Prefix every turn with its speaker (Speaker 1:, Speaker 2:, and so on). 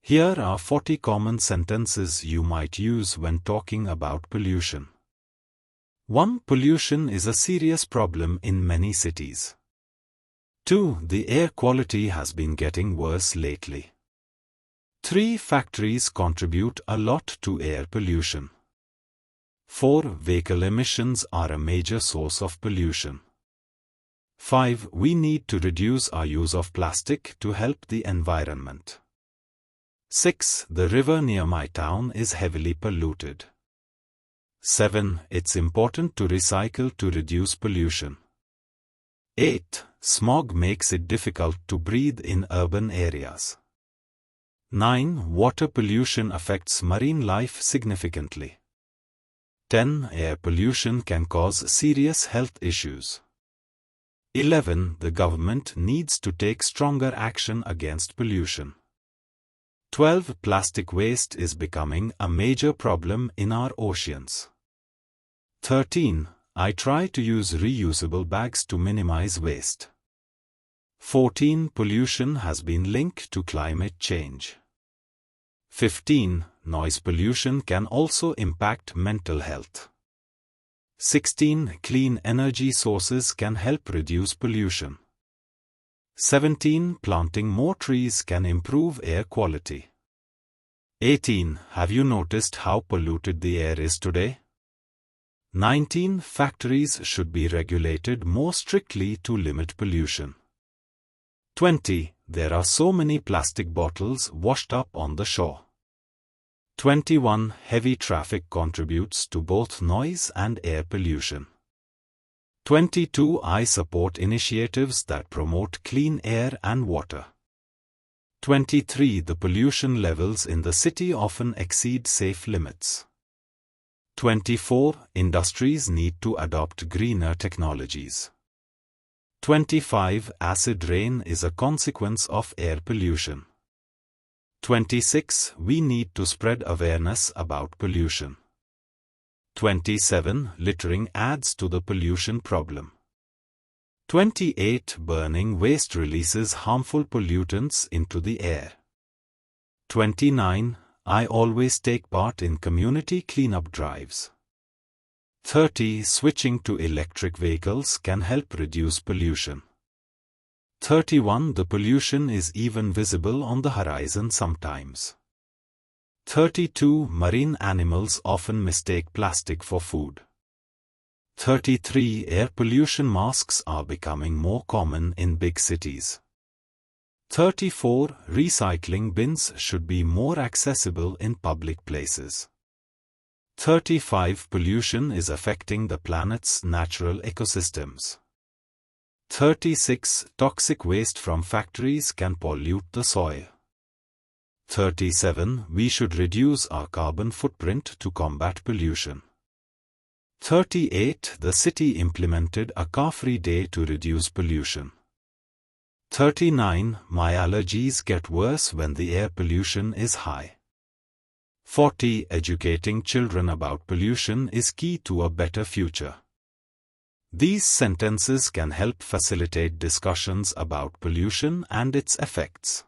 Speaker 1: Here are 40 common sentences you might use when talking about pollution. 1. Pollution is a serious problem in many cities. 2. The air quality has been getting worse lately. 3. Factories contribute a lot to air pollution. 4. Vehicle emissions are a major source of pollution. 5. We need to reduce our use of plastic to help the environment. 6. The river near my town is heavily polluted. 7. It's important to recycle to reduce pollution. 8. Smog makes it difficult to breathe in urban areas. 9. Water pollution affects marine life significantly. 10. Air pollution can cause serious health issues. 11. The government needs to take stronger action against pollution. 12. Plastic waste is becoming a major problem in our oceans. 13. I try to use reusable bags to minimize waste. 14. Pollution has been linked to climate change. 15. Noise pollution can also impact mental health. 16. Clean energy sources can help reduce pollution. 17. Planting more trees can improve air quality. 18. Have you noticed how polluted the air is today? 19. Factories should be regulated more strictly to limit pollution. 20. There are so many plastic bottles washed up on the shore. 21. Heavy traffic contributes to both noise and air pollution. 22. I support initiatives that promote clean air and water. 23. The pollution levels in the city often exceed safe limits. 24. Industries need to adopt greener technologies. 25. Acid rain is a consequence of air pollution. 26. We need to spread awareness about pollution. 27. Littering adds to the pollution problem. 28. Burning waste releases harmful pollutants into the air. 29. I always take part in community cleanup drives. 30. Switching to electric vehicles can help reduce pollution. 31. The pollution is even visible on the horizon sometimes. 32. Marine animals often mistake plastic for food. 33. Air pollution masks are becoming more common in big cities. 34. Recycling bins should be more accessible in public places. 35. Pollution is affecting the planet's natural ecosystems. 36. Toxic waste from factories can pollute the soil. 37. We should reduce our carbon footprint to combat pollution. 38. The city implemented a car-free day to reduce pollution. 39. My allergies get worse when the air pollution is high. 40. Educating children about pollution is key to a better future. These sentences can help facilitate discussions about pollution and its effects.